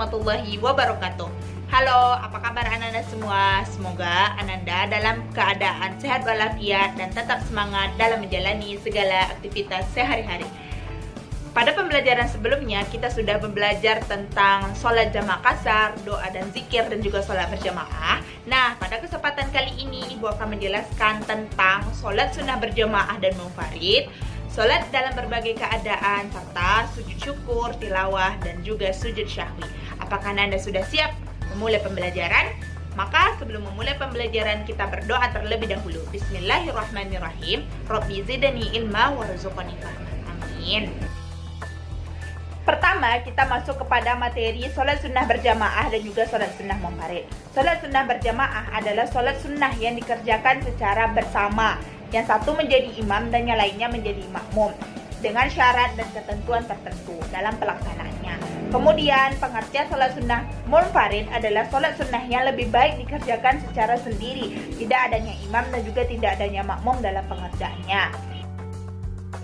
warahmatullahi wabarakatuh. Halo, apa kabar Ananda semua? Semoga Ananda dalam keadaan sehat walafiat dan tetap semangat dalam menjalani segala aktivitas sehari-hari. Pada pembelajaran sebelumnya, kita sudah belajar tentang sholat jamaah kasar, doa dan zikir, dan juga sholat berjamaah. Nah, pada kesempatan kali ini, Ibu akan menjelaskan tentang sholat sunnah berjamaah dan munfarid, sholat dalam berbagai keadaan, serta sujud syukur, tilawah, dan juga sujud syahwi. Apakah Anda sudah siap memulai pembelajaran? Maka sebelum memulai pembelajaran, kita berdoa terlebih dahulu. Bismillahirrahmanirrahim. Rabbi zidni ilma warzuqni fahman. Amin. Pertama, kita masuk kepada materi sholat sunnah berjamaah dan juga sholat sunnah munfarid. Sholat sunnah berjamaah adalah sholat sunnah yang dikerjakan secara bersama. Yang satu menjadi imam dan yang lainnya menjadi makmum dengan syarat dan ketentuan tertentu dalam pelaksanaannya. Kemudian pengertian sholat sunnah munfarid adalah sholat sunnah yang lebih baik dikerjakan secara sendiri, tidak adanya imam dan juga tidak adanya makmum dalam pengerjaannya.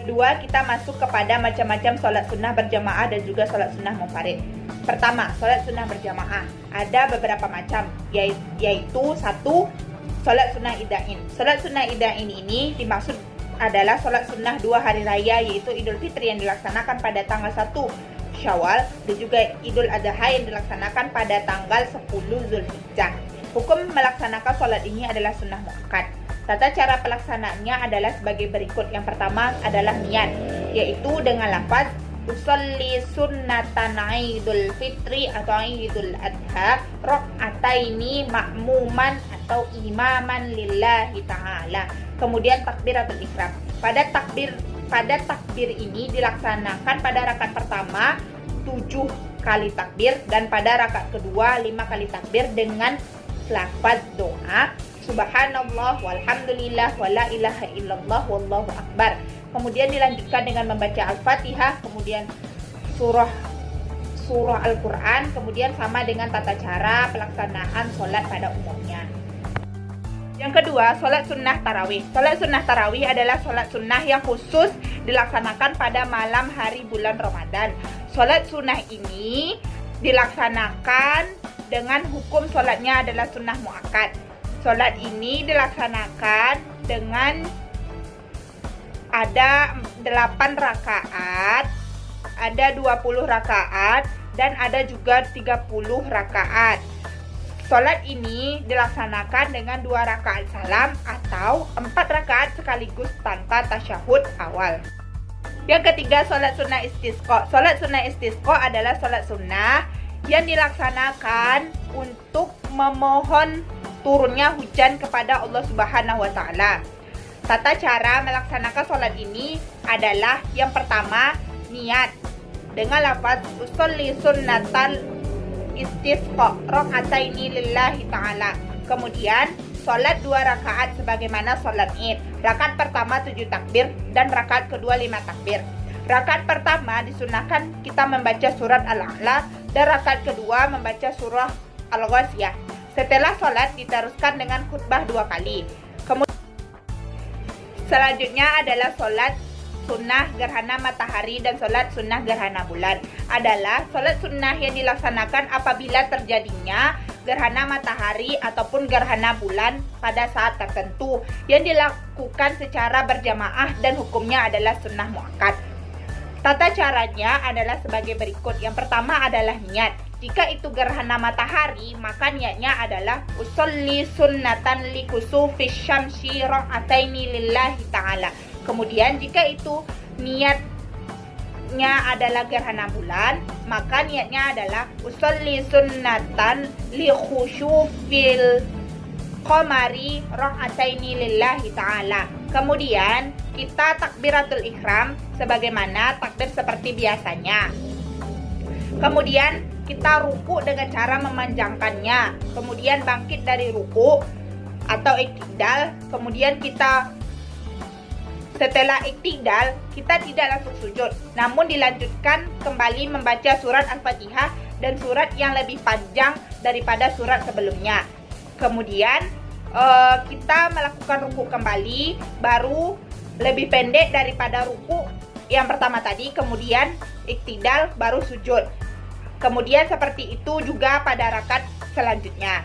Kedua, kita masuk kepada macam-macam sholat sunnah berjamaah dan juga sholat sunnah munfarid. Pertama, sholat sunnah berjamaah ada beberapa macam, yaitu satu, sholat sunnah idain. Sholat sunnah idain ini dimaksud adalah sholat sunnah 2 hari raya, yaitu Idul Fitri yang dilaksanakan pada tanggal 1 Syawal dan juga Idul Adha yang dilaksanakan pada tanggal 10 Zulhijjah. Hukum melaksanakan sholat ini adalah sunnah muakkad. Tata cara pelaksanaannya adalah sebagai berikut. Yang pertama adalah niat, yaitu dengan lafaz usolli sunnatan Idul Fitri atau Idul Adha rakaataini ma'muman atau imaman lillahi ta'ala. Kemudian takbiratul ihram. Pada takbir ini dilaksanakan pada rakaat pertama 7 kali takbir dan pada rakaat kedua 5 kali takbir dengan lafaz doa subhanallah walhamdulillah wala ilaha illallah wallahu akbar. Kemudian dilanjutkan dengan membaca Al-Fatihah, kemudian surah Al-Quran, kemudian sama dengan tata cara pelaksanaan sholat pada umumnya. Yang kedua, sholat sunnah tarawih. Sholat sunnah tarawih adalah sholat sunnah yang khusus dilaksanakan pada malam hari bulan Ramadan. Sholat sunnah ini dilaksanakan dengan hukum sholatnya adalah sunnah muakkad. Sholat ini dilaksanakan dengan ada 8 rakaat, ada 20 rakaat, dan ada juga 30 rakaat. Sholat ini dilaksanakan dengan 2 rakaat salam atau 4 rakaat sekaligus tanpa tasyahud awal. Yang ketiga, sholat sunnah istisqa. Sholat sunnah istisqa adalah sholat sunnah yang dilaksanakan untuk memohon turunnya hujan kepada Allah Subhanahu wa Ta'ala. Tata cara melaksanakan sholat ini adalah yang pertama, niat dengan lafaz usolli sunnatan istisqa rakaataini lillahi ta'ala. Kemudian sholat 2 rakaat sebagaimana sholat id. Rakaat pertama 7 takbir dan rakaat kedua 5 takbir. Rakaat pertama disunahkan kita membaca surat Al-A'la dan rakaat kedua membaca surah Al-Ghasyiyah. Setelah sholat diteruskan dengan khutbah 2 kali. Selanjutnya adalah sholat sunnah gerhana matahari dan sholat sunnah gerhana bulan. Adalah sholat sunnah yang dilaksanakan apabila terjadinya gerhana matahari ataupun gerhana bulan pada saat tertentu, yang dilakukan secara berjamaah dan hukumnya adalah sunnah muakkad. Tata caranya adalah sebagai berikut. Yang pertama adalah niat. Jika itu gerhana matahari, maka niatnya adalah usolli sunnatan likusufis syamsi rakaataini lillahi ta'ala. Kemudian jika itu niatnya adalah gerhana bulan, maka niatnya adalah usolli sunnatan likhusyufil qamari rakaataini lillahi ta'ala. Kemudian kita takbiratul ihram sebagaimana takbir seperti biasanya. Kemudian kita ruku dengan cara memanjangkannya, kemudian bangkit dari ruku atau iktidal, kemudian kita setelah iktidal kita tidak langsung sujud, namun dilanjutkan kembali membaca surat Al-Fatihah dan surat yang lebih panjang daripada surat sebelumnya. Kemudian kita melakukan ruku kembali, baru lebih pendek daripada ruku yang pertama tadi, kemudian iktidal baru sujud. Kemudian seperti itu juga pada rakaat selanjutnya.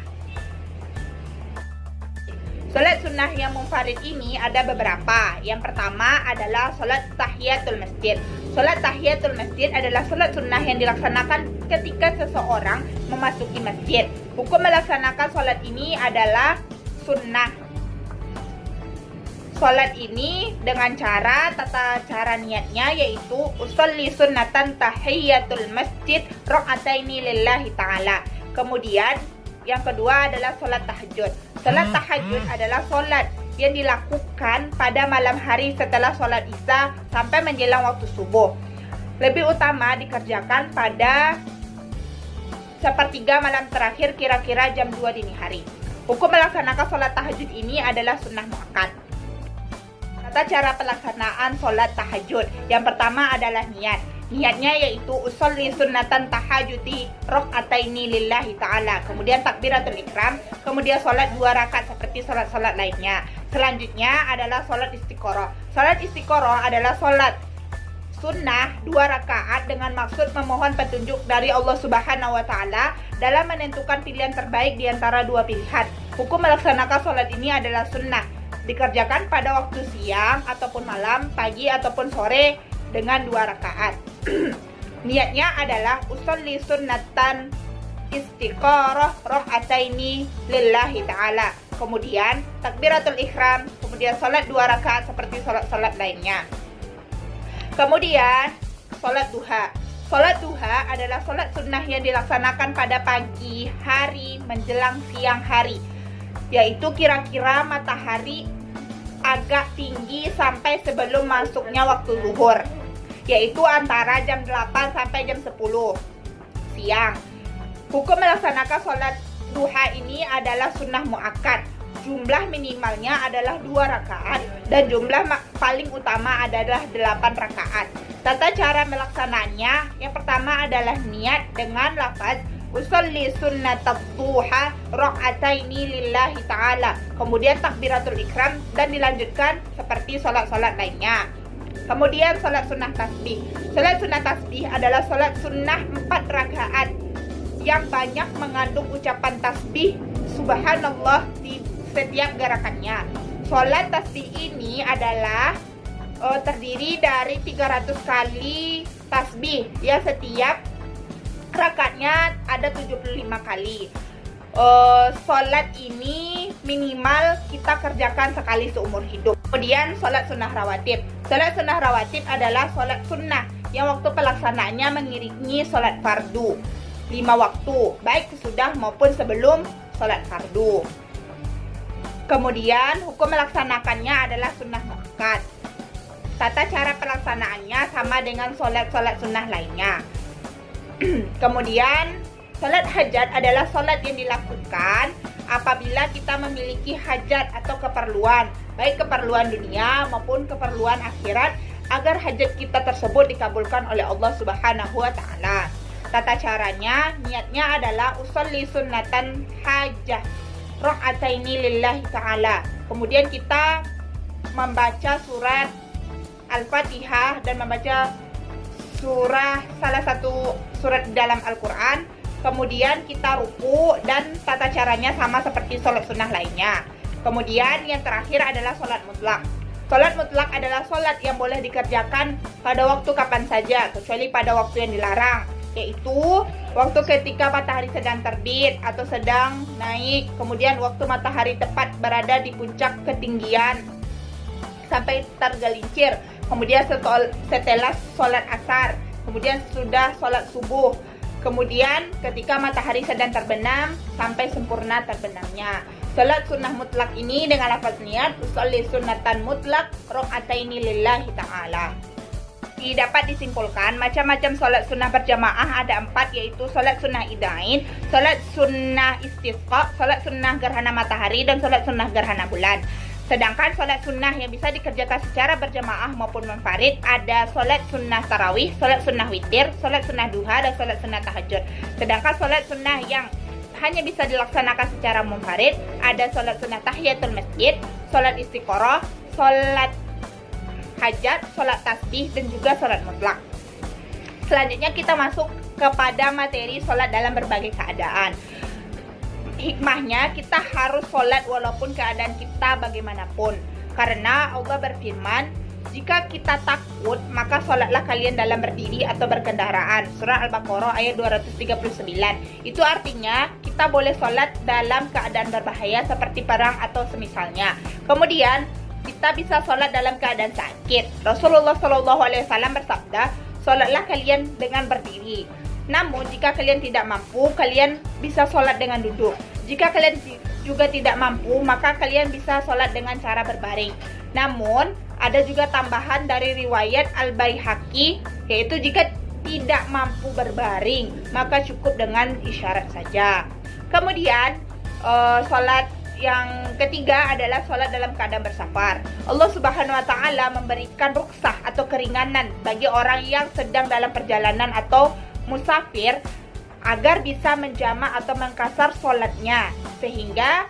Salat sunnah yang munfarid ini ada beberapa. Yang pertama adalah salat tahiyatul masjid. Salat tahiyatul masjid adalah salat sunnah yang dilaksanakan ketika seseorang memasuki masjid. Hukum melaksanakan salat ini adalah sunnah. Salat ini dengan tata cara niatnya yaitu usolli sunnatan tahiyatul masjid rakaataini lillahi ta'ala. Kemudian yang kedua adalah salat tahajud. Salat tahajud adalah salat yang dilakukan pada malam hari setelah salat Isya sampai menjelang waktu subuh. Lebih utama dikerjakan pada sepertiga malam terakhir kira-kira jam 2 dini hari. Hukum melaksanakan salat tahajud ini adalah sunnah muakkad. Tata cara pelaksanaan salat tahajud. Yang pertama adalah niat. Niatnya yaitu usolli sunnatan tahajudi rakaataini lillahi ta'ala. Kemudian takbiratul ihram, kemudian salat 2 rakaat seperti salat-salat lainnya. Selanjutnya adalah salat istiqoroh. Salat istiqoroh adalah salat sunnah 2 rakaat dengan maksud memohon petunjuk dari Allah Subhanahu wa taala dalam menentukan pilihan terbaik di antara 2 pilihan. Hukum melaksanakan salat ini adalah sunnah. Dikerjakan pada waktu siang ataupun malam, pagi ataupun sore dengan 2 rakaat. Niatnya adalah usolli sunnatan istiqoroh rakaataini lillahi ta'ala. Kemudian takbiratul ihram, kemudian salat 2 rakaat seperti salat-salat lainnya. Kemudian salat duha. Salat duha adalah salat sunnah yang dilaksanakan pada pagi hari menjelang siang hari, yaitu kira-kira matahari agak tinggi sampai sebelum masuknya waktu zuhur, yaitu antara jam 8 sampai jam 10 siang. Hukum melaksanakan sholat duha ini adalah sunnah muakkad. Jumlah minimalnya adalah 2 rakaat dan jumlah paling utama adalah 8 rakaat. Tata cara melaksanakannya, yang pertama adalah niat dengan lafaz usolli sunnatat duha rakaataini lillahi ta'ala. Kemudian takbiratul ihram dan dilanjutkan seperti salat-salat lainnya. Kemudian salat sunnah tasbih. Salat sunnah tasbih adalah salat sunnah 4 rakaat yang banyak mengandung ucapan tasbih subhanallah di setiap gerakannya. Salat tasbih ini adalah terdiri dari 300 kali tasbih ya, setiap rakaatnya ada 75 kali. Salat ini minimal kita kerjakan sekali seumur hidup. Kemudian salat sunnah rawatib. Salat sunnah rawatib adalah salat sunnah yang waktu pelaksanaannya mengiringi salat fardu 5 waktu, baik sesudah maupun sebelum salat fardu. Kemudian hukum melaksanakannya adalah sunnah muakkad. Tata cara pelaksanaannya sama dengan salat-salat sunnah lainnya. Kemudian salat hajat adalah salat yang dilakukan apabila kita memiliki hajat atau keperluan, baik keperluan dunia maupun keperluan akhirat, agar hajat kita tersebut dikabulkan oleh Allah Subhanahu wa taala. Tata caranya, niatnya adalah usolli sunnatan hajah rakaataini lillahi ta'ala. Kemudian kita membaca surat Al-Fatihah dan membaca salah satu surat dalam Al-Quran. Kemudian kita ruku dan tata caranya sama seperti sholat sunnah lainnya. Kemudian yang terakhir adalah sholat mutlak. Sholat mutlak adalah sholat yang boleh dikerjakan pada waktu kapan saja, kecuali pada waktu yang dilarang, yaitu waktu ketika matahari sedang terbit atau sedang naik, kemudian waktu matahari tepat berada di puncak ketinggian sampai tergelincir, kemudian setelah sholat asar, kemudian sudah sholat subuh, kemudian ketika matahari sedang terbenam sampai sempurna terbenamnya. Sholat sunnah mutlak ini dengan lafaz niat usolli sunnatan mutlak rakaataini lillahi ta'ala. Dapat disimpulkan macam-macam sholat sunnah berjamaah ada 4, yaitu sholat sunnah idain, sholat sunnah istisqa, sholat sunnah gerhana matahari, dan sholat sunnah gerhana bulan. Sedangkan sholat sunnah yang bisa dikerjakan secara berjamaah maupun munfarid ada sholat sunnah tarawih, sholat sunnah witir, sholat sunnah duha, dan sholat sunnah tahajud. Sedangkan sholat sunnah yang hanya bisa dilaksanakan secara munfarid ada sholat sunnah tahiyatul masjid, sholat istiqoroh, sholat hajat, sholat tasbih, dan juga sholat mutlak. Selanjutnya kita masuk kepada materi sholat dalam berbagai keadaan. Hikmahnya kita harus sholat walaupun keadaan kita bagaimanapun. Karena Allah berfirman, jika kita takut, maka sholatlah kalian dalam berdiri atau berkendaraan. Surah Al-Baqarah ayat 239. Itu artinya kita boleh sholat dalam keadaan berbahaya seperti perang atau semisalnya. Kemudian kita bisa sholat dalam keadaan sakit. Rasulullah SAW bersabda, sholatlah kalian dengan berdiri. Namun jika kalian tidak mampu, kalian bisa sholat dengan duduk. Jika kalian juga tidak mampu, maka kalian bisa sholat dengan cara berbaring. Namun ada juga tambahan dari riwayat Al-Baihaqi, yaitu jika tidak mampu berbaring, maka cukup dengan isyarat saja. Kemudian sholat yang ketiga adalah sholat dalam keadaan bersafar. Allah Subhanahu wa Ta'ala memberikan rukhsah atau keringanan bagi orang yang sedang dalam perjalanan atau musafir agar bisa menjamak atau mengkasar sholatnya, sehingga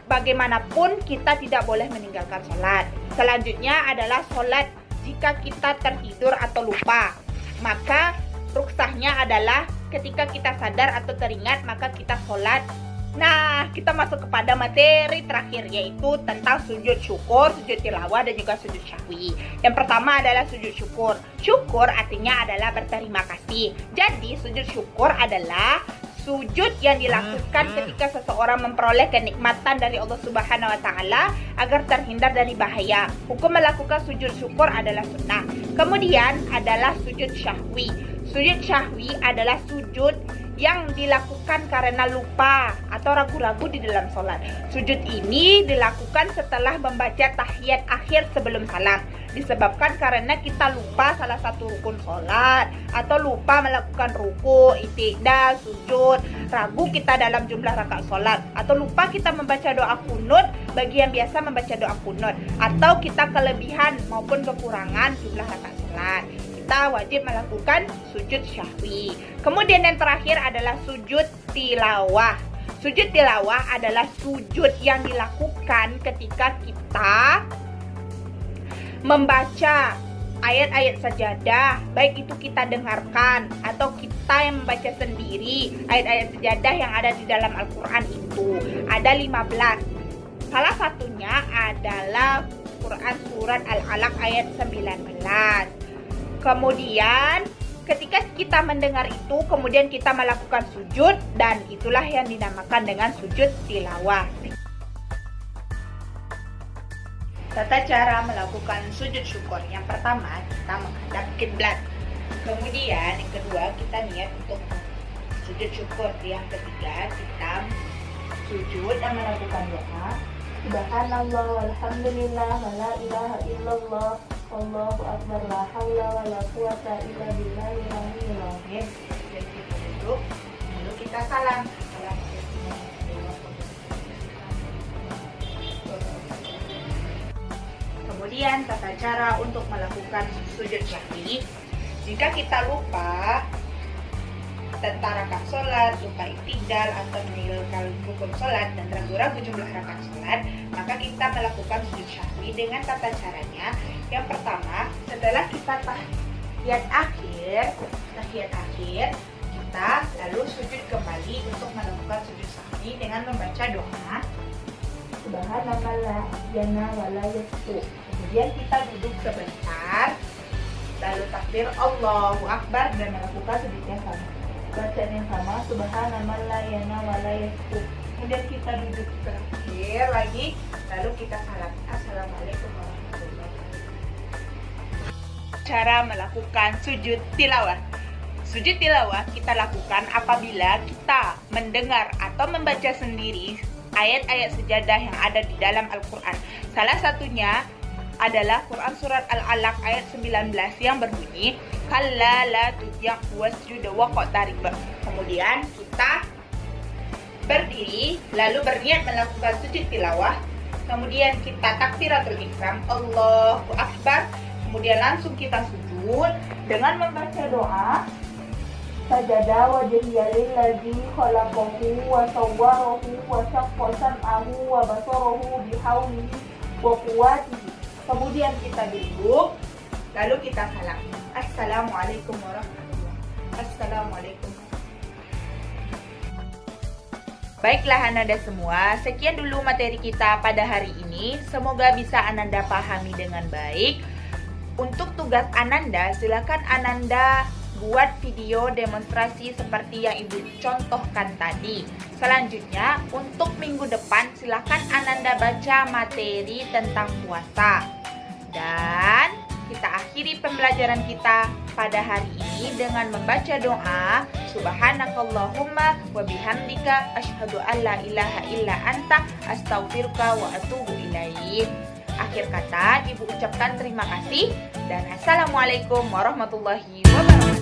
bagaimanapun kita tidak boleh meninggalkan sholat. Selanjutnya adalah sholat jika kita tertidur atau lupa. Maka rukhsahnya adalah ketika kita sadar atau teringat, maka kita sholat. Nah, kita masuk kepada materi terakhir, yaitu tentang sujud syukur, sujud tilawah, dan juga sujud syahwi. Yang pertama adalah sujud syukur. Syukur artinya adalah berterima kasih. Jadi, sujud syukur adalah sujud yang dilakukan ketika seseorang memperoleh kenikmatan dari Allah Subhanahu wa Ta'ala agar terhindar dari bahaya. Hukum melakukan sujud syukur adalah sunnah. Kemudian adalah sujud syahwi. Sujud syahwi adalah sujud yang dilakukan karena lupa atau ragu-ragu di dalam sholat. Sujud ini dilakukan setelah membaca tahiyat akhir sebelum salam, disebabkan karena kita lupa salah satu rukun sholat, atau lupa melakukan ruku, i'tidal, sujud, ragu kita dalam jumlah rakaat sholat, atau lupa kita membaca doa kunut bagi yang biasa membaca doa kunut, atau kita kelebihan maupun kekurangan jumlah rakaat sholat. Kita wajib melakukan sujud syahwi. Kemudian yang terakhir adalah sujud tilawah. Sujud tilawah adalah sujud yang dilakukan ketika kita membaca ayat-ayat sajadah, baik itu kita dengarkan atau kita yang membaca sendiri. Ayat-ayat sajadah yang ada di dalam Al-Quran itu ada 15. Salah satunya adalah Quran surat Al-Alaq ayat 19. Kemudian ketika kita mendengar itu, kemudian kita melakukan sujud, dan itulah yang dinamakan dengan sujud tilawah. Tata cara melakukan sujud syukur. Yang pertama, kita menghadap kiblat. Kemudian yang kedua, kita niat untuk sujud syukur. Yang ketiga, kita sujud dan melakukan doa. Subhanallah walhamdulillah wa la ilaha illallah wallahu akbar la haula wa la quwata illa billahil aliyyil azim. Dan kita duduk, lalu kita salam. Kemudian tata cara untuk melakukan sujud syahwi. Jika kita lupa tentang rakaat sholat, lupa i'tidal atau meninggalkan rukun sholat dan ragu-ragu jumlah rakaat sholat, maka kita melakukan sujud syahwi dengan tata caranya. Yang pertama, setelah kita tahiyat akhir, kita lalu sujud kembali untuk melakukan sujud syahwi dengan membaca doa Subhanallah yana wala yastu. Kemudian kita duduk sebentar, lalu takbir Allahu Akbar dan melakukan sujud yang sama. Bacaan yang sama, Subhanallah yana wala yastu. Kemudian kita duduk terakhir lagi, lalu kita salam. Assalamualaikum warahmatullahi wabarakatuh. Cara melakukan sujud tilawah. Sujud tilawah kita lakukan apabila kita mendengar atau membaca sendiri ayat-ayat sejadah yang ada di dalam Al-Quran. Salah satunya adalah Quran surat Al-Alaq ayat 19 yang berbunyi kalla la tujyak wasjud waqtarib. Kemudian kita berdiri lalu berniat melakukan sujud tilawah. Kemudian kita takbiratul ihram Allahu Akbar. Kemudian langsung kita sujud dengan membaca doa sajada wajhiya lillazi khalaqahu wa sawwarahu wa shaqqa sam'ahu wa basarahu bihaulihi wa quwwatihi. Kemudian kita duduk, lalu kita salam. Assalamualaikum warahmatullahi wabarakatuh. Assalamualaikum. Baiklah Ananda semua, sekian dulu materi kita pada hari ini. Semoga bisa Ananda pahami dengan baik. Untuk tugas Ananda, silakan Ananda buat video demonstrasi seperti yang Ibu contohkan tadi. Selanjutnya, untuk minggu depan silakan Ananda baca materi tentang puasa. Dan kita akhiri pembelajaran kita pada hari ini dengan membaca doa Subhanakallahumma wa bihamdika asyhadu an la ilaha illa anta astaghfiruka wa atubu ilaik. Akhir kata, Ibu ucapkan terima kasih dan Assalamualaikum warahmatullahi wabarakatuh.